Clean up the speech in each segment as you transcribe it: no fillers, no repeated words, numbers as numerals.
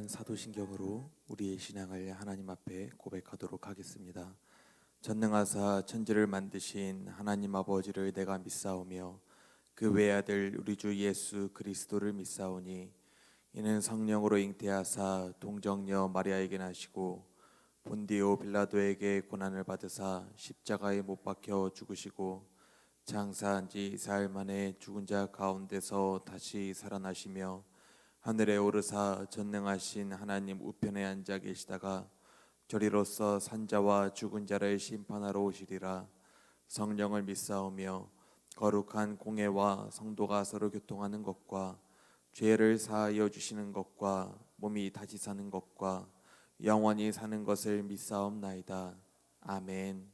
시간 사도신경으로 우리의 신앙을 하나님 앞에 고백하도록 하겠습니다. 전능하사 천지를 만드신 하나님 아버지를 내가 믿사오며 그 외아들 우리 주 예수 그리스도를 믿사오니 이는 성령으로 잉태하사 동정녀 마리아에게 나시고 본디오 빌라도에게 고난을 받으사 십자가에 못 박혀 죽으시고 장사한 지 사흘 만에 죽은 자 가운데서 다시 살아나시며 하늘에 오르사 전능하신 하나님 우편에 앉아 계시다가 저리로서 산자와 죽은 자를 심판하러 오시리라. 성령을 믿사오며 거룩한 공회와 성도가 서로 교통하는 것과 죄를 사하여 주시는 것과 몸이 다시 사는 것과 영원히 사는 것을 믿사옵나이다. 아멘.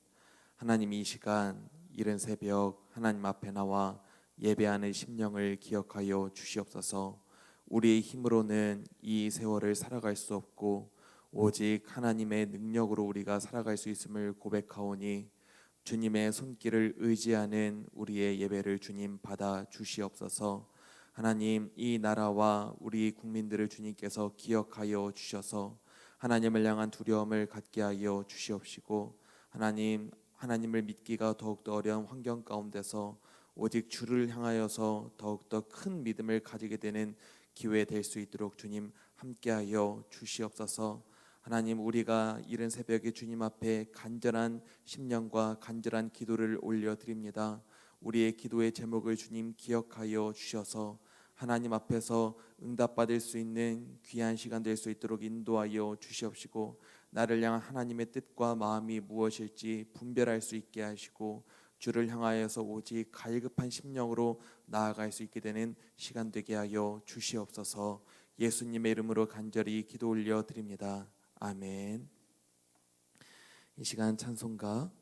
하나님, 이 시간 이른 새벽 하나님 앞에 나와 예배하는 심령을 기억하여 주시옵소서. 우리의 힘으로는 이 세월을 살아갈 수 없고 오직 하나님의 능력으로 우리가 살아갈 수 있음을 고백하오니 주님의 손길을 의지하는 우리의 예배를 주님 받아 주시옵소서. 하나님, 이 나라와 우리 국민들을 주님께서 기억하여 주셔서 하나님을 향한 두려움을 갖게 하여 주시옵시고, 하나님을 믿기가 더욱더 어려운 환경 가운데서 오직 주를 향하여서 더욱더 큰 믿음을 가지게 되는 기회 될 수 있도록 주님 함께하여 주시옵소서. 하나님, 우리가 이른 새벽에 주님 앞에 간절한 심령과 간절한 기도를 올려드립니다. 우리의 기도의 제목을 주님 기억하여 주셔서 하나님 앞에서 응답받을 수 있는 귀한 시간 될 수 있도록 인도하여 주시옵시고, 나를 향한 하나님의 뜻과 마음이 무엇일지 분별할 수 있게 하시고 주를 향하여서 오직 갈급한 심령으로 나아갈 수 있게 되는 시간 되게 하여 주시옵소서. 예수님의 이름으로 간절히 기도 올려드립니다. 아멘. 이 시간 찬송가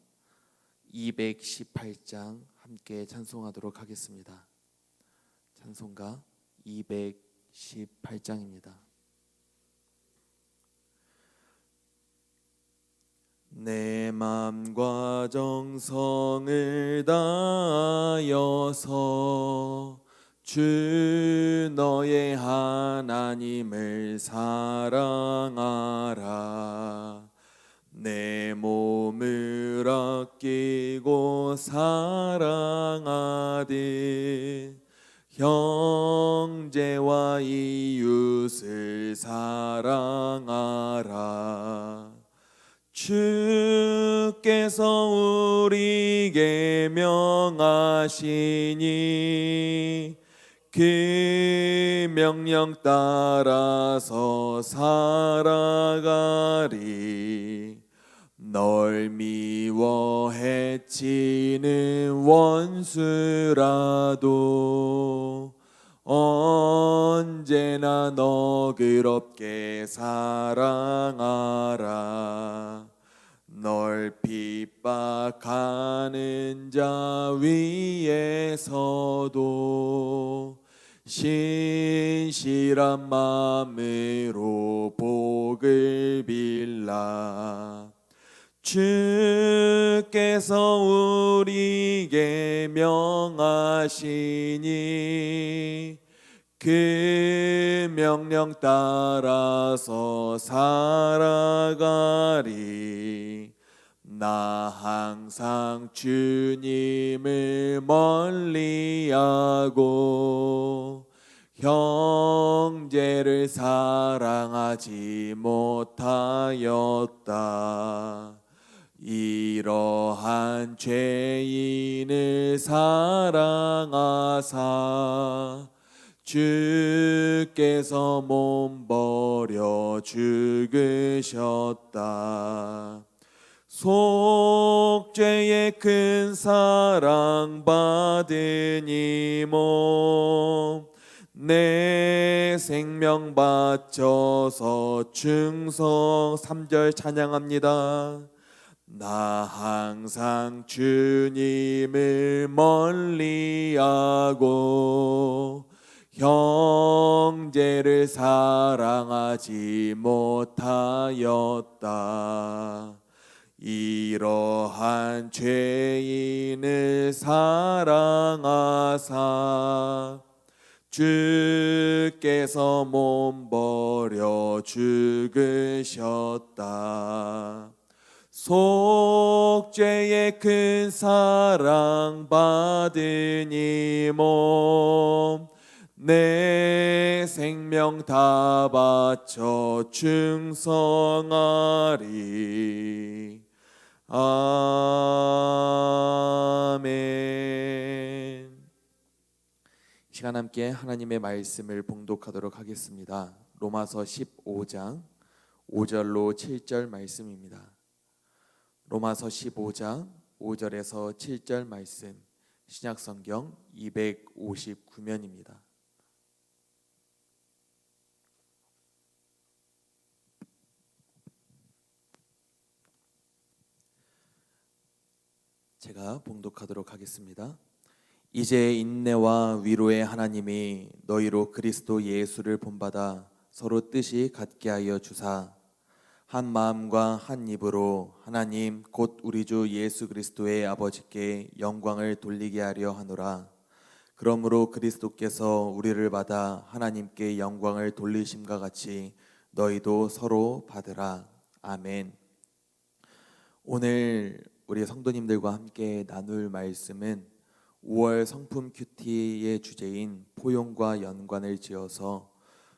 218장 함께 찬송하도록 하겠습니다. 찬송가 218장입니다. 내 맘과 정성을 다하여서 주 너의 하나님을 사랑하라. 내 몸을 아끼고 사랑하듯 형제와 이웃을 사랑하라. 주께서 우리에게 명하시니 그 명령 따라서 살아가리. 널 미워 해치는 원수라도 언제나 너그럽게 사랑하라. 널 핍박하는 자 위에서도 신실한 마음으로 복을 빌라. 주께서 우리에게 명하시니 그 명령 따라서 살아가리. 나 항상 주님을 멀리하고 형제를 사랑하지 못하였다. 이러한 죄인을 사랑하사 주께서 몸 버려 죽으셨다. 속죄의 큰 사랑 받은 이 몸 내 생명 바쳐서 충성 3절 찬양합니다. 나 항상 주님을 멀리하고 형제를 사랑하지 못하였다. 이러한 죄인을 사랑하사 주께서 몸 버려 죽으셨다. 속죄의 큰 사랑 받은 이 몸 내 생명 다 바쳐 충성하리. 아멘. 이 시간 함께 하나님의 말씀을 봉독하도록 하겠습니다. 로마서 15장 5절로 7절 말씀입니다. 로마서 15장 5절에서 7절 말씀, 신약성경 259면입니다. 제가 봉독하도록 하겠습니다. 이제 인내와 위로의 하나님이 너희로 그리스도 예수를 본받아 서로 뜻이 같게 하여 주사 한 마음과 한 입으로 하나님 곧 우리 주 예수 그리스도의 아버지께 영광을 돌리게 하려 하노라. 그러므로 그리스도께서 우리를 받아 하나님께 영광을 돌리심과 같이 너희도 서로 받으라. 아멘. 오늘 우리 성도님들과 함께 나눌 말씀은 5월 성품 큐티의 주제인 포용과 연관을 지어서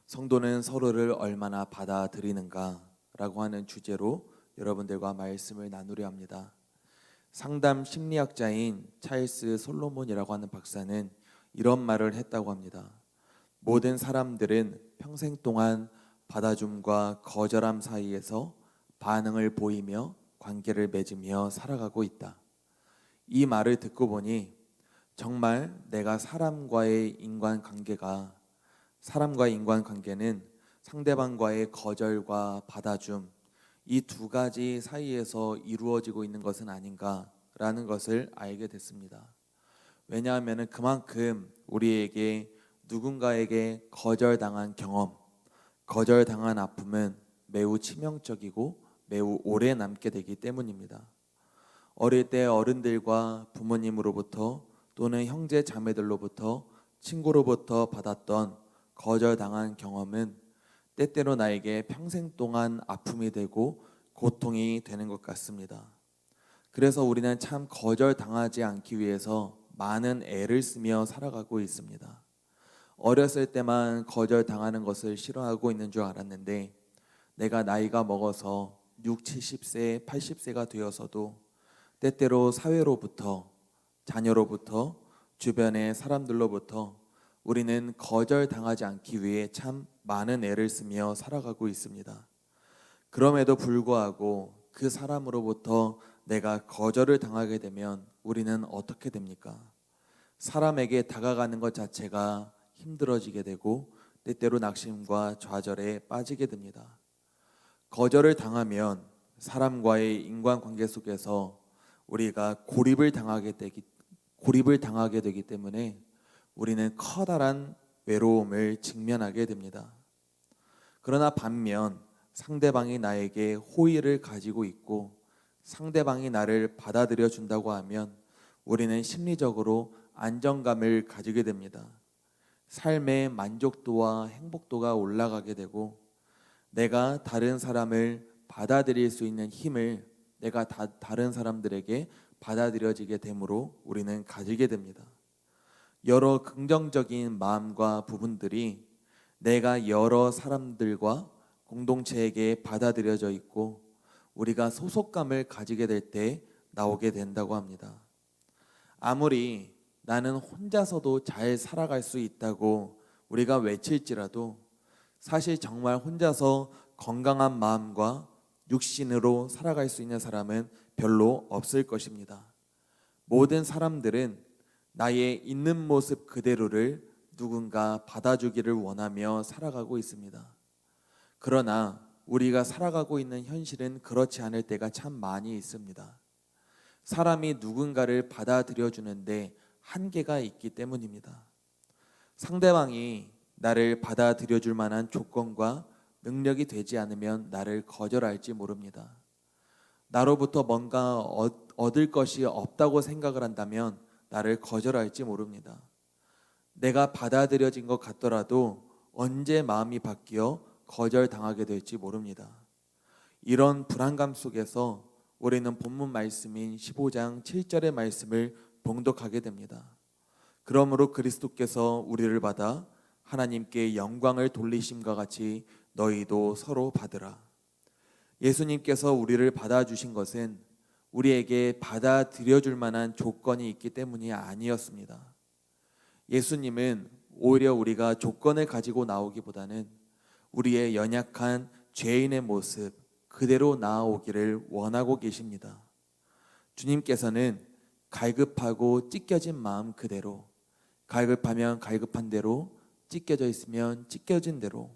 성도는 서로를 얼마나 받아들이는가 라고 하는 주제로 여러분들과 말씀을 나누려 합니다. 상담 심리학자인 찰스 솔로몬이라고 하는 박사는 이런 말을 했다고 합니다. 모든 사람들은 평생 동안 받아줌과 거절함 사이에서 반응을 보이며 관계를 맺으며 살아가고 있다. 이 말을 듣고 보니 정말 내가 사람과의 인간관계는 상대방과의 거절과 받아줌 이 두 가지 사이에서 이루어지고 있는 것은 아닌가라는 것을 알게 됐습니다. 왜냐하면 그만큼 우리에게 누군가에게 거절당한 경험, 거절당한 아픔은 매우 치명적이고 매우 오래 남게 되기 때문입니다. 어릴 때 어른들과 부모님으로부터 또는 형제 자매들로부터 친구로부터 받았던 거절당한 경험은 때때로 나에게 평생 동안 아픔이 되고 고통이 되는 것 같습니다. 그래서 우리는 참 거절당하지 않기 위해서 많은 애를 쓰며 살아가고 있습니다. 어렸을 때만 거절당하는 것을 싫어하고 있는 줄 알았는데 내가 나이가 먹어서 6, 70세, 80세가 되어서도 때때로 사회로부터, 자녀로부터, 주변의 사람들로부터 우리는 거절당하지 않기 위해 참 많은 애를 쓰며 살아가고 있습니다. 그럼에도 불구하고 그 사람으로부터 내가 거절을 당하게 되면 우리는 어떻게 됩니까? 사람에게 다가가는 것 자체가 힘들어지게 되고 때때로 낙심과 좌절에 빠지게 됩니다. 거절을 당하면 사람과의 인간관계 속에서 우리가 고립을 당하게 되기 때문에 우리는 커다란 외로움을 직면하게 됩니다. 그러나 반면 상대방이 나에게 호의를 가지고 있고 상대방이 나를 받아들여 준다고 하면 우리는 심리적으로 안정감을 가지게 됩니다. 삶의 만족도와 행복도가 올라가게 되고 내가 다른 사람을 받아들일 수 있는 힘을 내가 다른 사람들에게 받아들여지게 되므로 우리는 가지게 됩니다. 여러 긍정적인 마음과 부분들이 내가 여러 사람들과 공동체에게 받아들여져 있고 우리가 소속감을 가지게 될 때 나오게 된다고 합니다. 아무리 나는 혼자서도 잘 살아갈 수 있다고 우리가 외칠지라도 사실 정말 혼자서 건강한 마음과 육신으로 살아갈 수 있는 사람은 별로 없을 것입니다. 모든 사람들은 나의 있는 모습 그대로를 누군가 받아주기를 원하며 살아가고 있습니다. 그러나 우리가 살아가고 있는 현실은 그렇지 않을 때가 참 많이 있습니다. 사람이 누군가를 받아들여 주는데 한계가 있기 때문입니다. 상대방이 나를 받아들여 줄 만한 조건과 능력이 되지 않으면 나를 거절할지 모릅니다. 나로부터 뭔가 얻을 것이 없다고 생각을 한다면 나를 거절할지 모릅니다. 내가 받아들여진 것 같더라도 언제 마음이 바뀌어 거절당하게 될지 모릅니다. 이런 불안감 속에서 우리는 본문 말씀인 15장 7절의 말씀을 봉독하게 됩니다. 그러므로 그리스도께서 우리를 받아 하나님께 영광을 돌리심과 같이 너희도 서로 받으라. 예수님께서 우리를 받아주신 것은 우리에게 받아들여줄 만한 조건이 있기 때문이 아니었습니다. 예수님은 오히려 우리가 조건을 가지고 나오기보다는 우리의 연약한 죄인의 모습 그대로 나아오기를 원하고 계십니다. 주님께서는 갈급하고 찢겨진 마음 그대로, 갈급하면 갈급한 대로, 찢겨져 있으면 찢겨진 대로,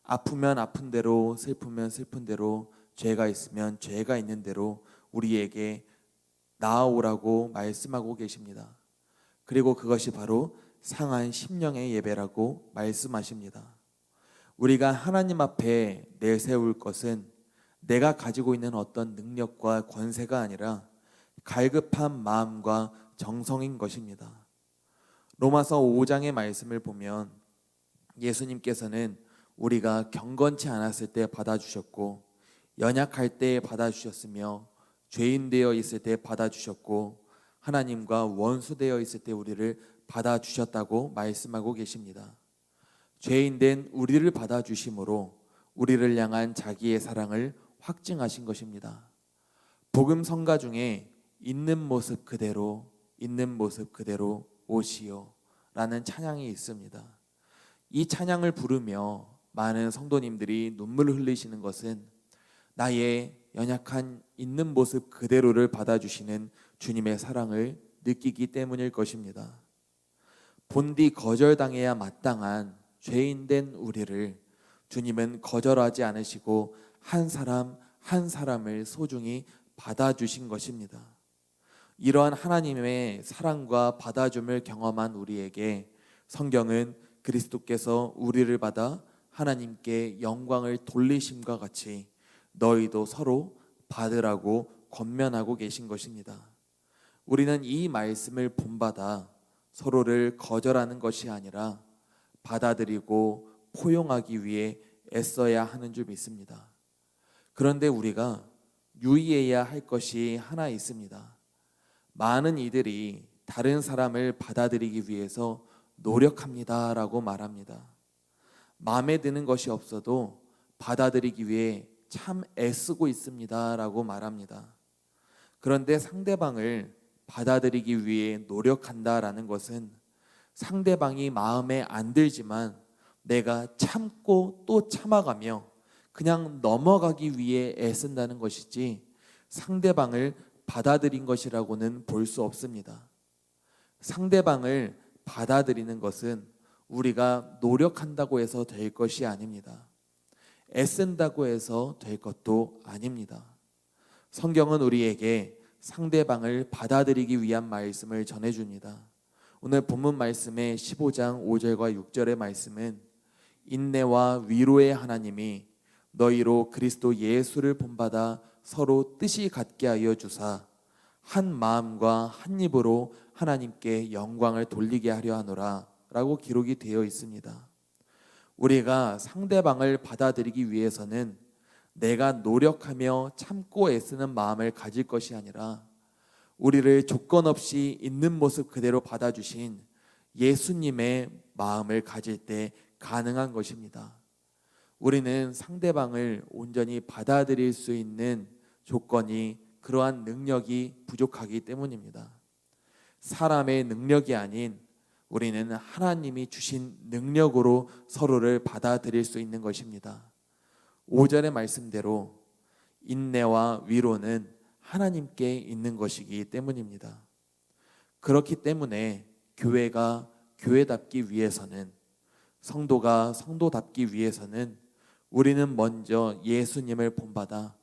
아프면 아픈 대로, 슬프면 슬픈 대로, 죄가 있으면 죄가 있는 대로 우리에게 나아오라고 말씀하고 계십니다. 그리고 그것이 바로 상한 심령의 예배라고 말씀하십니다. 우리가 하나님 앞에 내세울 것은 내가 가지고 있는 어떤 능력과 권세가 아니라 갈급한 마음과 정성인 것입니다. 로마서 5장의 말씀을 보면 예수님께서는 우리가 경건치 않았을 때 받아주셨고 연약할 때 받아주셨으며 죄인 되어 있을 때 받아주셨고 하나님과 원수 되어 있을 때 우리를 받아주셨다고 말씀하고 계십니다. 죄인 된 우리를 받아주심으로 우리를 향한 자기의 사랑을 확증하신 것입니다. 복음 성가 중에 있는 모습 그대로 오시오 라는 찬양이 있습니다. 이 찬양을 부르며 많은 성도님들이 눈물을 흘리시는 것은 나의 연약한 있는 모습 그대로를 받아주시는 주님의 사랑을 느끼기 때문일 것입니다. 본디 거절당해야 마땅한 죄인된 우리를 주님은 거절하지 않으시고 한 사람 한 사람을 소중히 받아주신 것입니다. 이러한 하나님의 사랑과 받아줌을 경험한 우리에게 성경은 그리스도께서 우리를 받아 하나님께 영광을 돌리심과 같이 너희도 서로 받으라고 권면하고 계신 것입니다. 우리는 이 말씀을 본받아 서로를 거절하는 것이 아니라 받아들이고 포용하기 위해 애써야 하는 줄 믿습니다. 그런데 우리가 유의해야 할 것이 하나 있습니다. 많은 이들이 다른 사람을 받아들이기 위해서 노력합니다라고 말합니다. 마음에 드는 것이 없어도 받아들이기 위해 참 애쓰고 있습니다라고 말합니다. 그런데 상대방을 받아들이기 위해 노력한다라는 것은 상대방이 마음에 안 들지만 내가 참고 또 참아가며 그냥 넘어가기 위해 애쓴다는 것이지 상대방을 받아들인 것이라고는 볼 수 없습니다. 상대방을 받아들이는 것은 우리가 노력한다고 해서 될 것이 아닙니다. 애쓴다고 해서 될 것도 아닙니다. 성경은 우리에게 상대방을 받아들이기 위한 말씀을 전해줍니다. 오늘 본문 말씀의 15장 5절과 6절의 말씀은 인내와 위로의 하나님이 너희로 그리스도 예수를 본받아 서로 뜻이 같게 하여 주사 한 마음과 한 입으로 하나님께 영광을 돌리게 하려 하노라 라고 기록이 되어 있습니다. 우리가 상대방을 받아들이기 위해서는 내가 노력하며 참고 애쓰는 마음을 가질 것이 아니라 우리를 조건 없이 있는 모습 그대로 받아주신 예수님의 마음을 가질 때 가능한 것입니다. 우리는 상대방을 온전히 받아들일 수 있는 조건이 그러한 능력이 부족하기 때문입니다. 사람의 능력이 아닌 우리는 하나님이 주신 능력으로 서로를 받아들일 수 있는 것입니다. 5절의 말씀대로 인내와 위로는 하나님께 있는 것이기 때문입니다. 그렇기 때문에 교회가 교회답기 위해서는 성도가 성도답기 위해서는 우리는 먼저 예수님을 본받아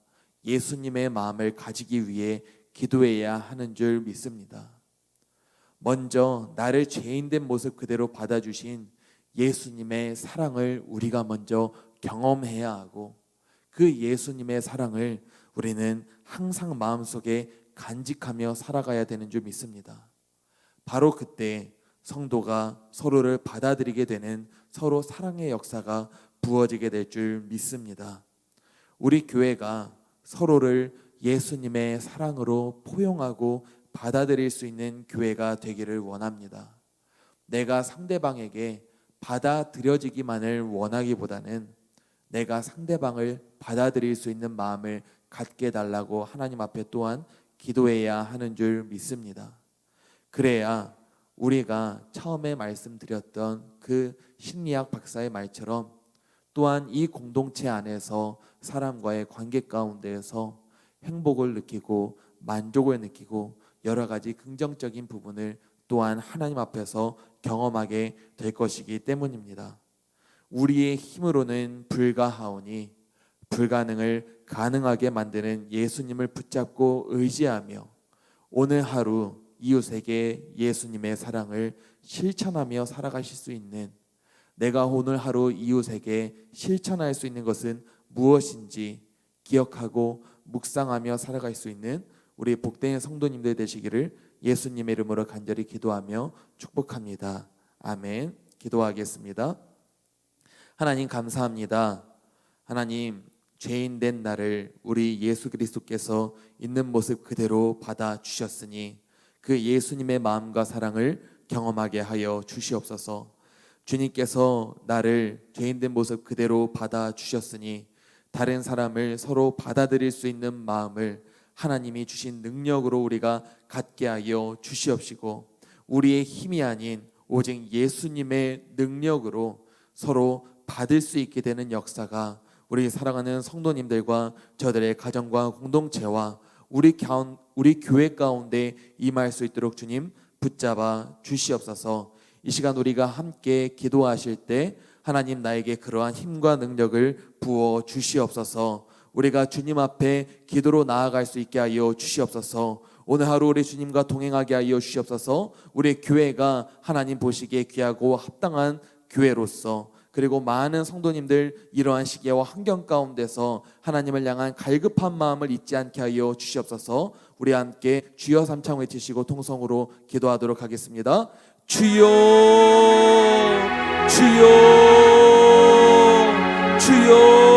예수님의 마음을 가지기 위해 기도해야 하는 줄 믿습니다. 먼저 나를 죄인된 모습 그대로 받아주신 예수님의 사랑을 우리가 먼저 경험해야 하고 그 예수님의 사랑을 우리는 항상 마음속에 간직하며 살아가야 되는 줄 믿습니다. 바로 그때 성도가 서로를 받아들이게 되는 서로 사랑의 역사가 부어지게 될 줄 믿습니다. 우리 교회가 서로를 예수님의 사랑으로 포용하고 받아들일 수 있는 교회가 되기를 원합니다. 내가 상대방에게 받아들여지기만을 원하기보다는 내가 상대방을 받아들일 수 있는 마음을 갖게 달라고 하나님 앞에 또한 기도해야 하는 줄 믿습니다. 그래야 우리가 처음에 말씀드렸던 그 심리학 박사의 말처럼 또한 이 공동체 안에서 사람과의 관계 가운데에서 행복을 느끼고 만족을 느끼고 여러 가지 긍정적인 부분을 또한 하나님 앞에서 경험하게 될 것이기 때문입니다. 우리의 힘으로는 불가하오니 불가능을 가능하게 만드는 예수님을 붙잡고 의지하며 오늘 하루 이웃에게 예수님의 사랑을 실천하며 살아가실 수 있는, 내가 오늘 하루 이웃에게 실천할 수 있는 것은 무엇인지 기억하고 묵상하며 살아갈 수 있는 우리 복된 성도님들 되시기를 예수님의 이름으로 간절히 기도하며 축복합니다. 아멘. 기도하겠습니다. 하나님 감사합니다. 하나님, 죄인 된 나를 우리 예수 그리스도께서 있는 모습 그대로 받아 주셨으니 그 예수님의 마음과 사랑을 경험하게 하여 주시옵소서. 주님께서 나를 죄인 된 모습 그대로 받아 주셨으니 다른 사람을 서로 받아들일 수 있는 마음을 하나님이 주신 능력으로 우리가 갖게 하여 주시옵시고, 우리의 힘이 아닌 오직 예수님의 능력으로 서로 받을 수 있게 되는 역사가 우리 사랑하는 성도님들과 저들의 가정과 공동체와 우리 교회 가운데 임할 수 있도록 주님 붙잡아 주시옵소서. 이 시간 우리가 함께 기도하실 때 하나님 나에게 그러한 힘과 능력을 부어 주시옵소서. 우리가 주님 앞에 기도로 나아갈 수 있게 하여 주시옵소서. 오늘 하루 우리 주님과 동행하게 하여 주시옵소서. 우리 교회가 하나님 보시기에 귀하고 합당한 교회로서, 그리고 많은 성도님들 이러한 시기와 환경 가운데서 하나님을 향한 갈급한 마음을 잊지 않게 하여 주시옵소서. 우리 함께 주여 삼창 외치시고 통성으로 기도하도록 하겠습니다. 주여 주여 주여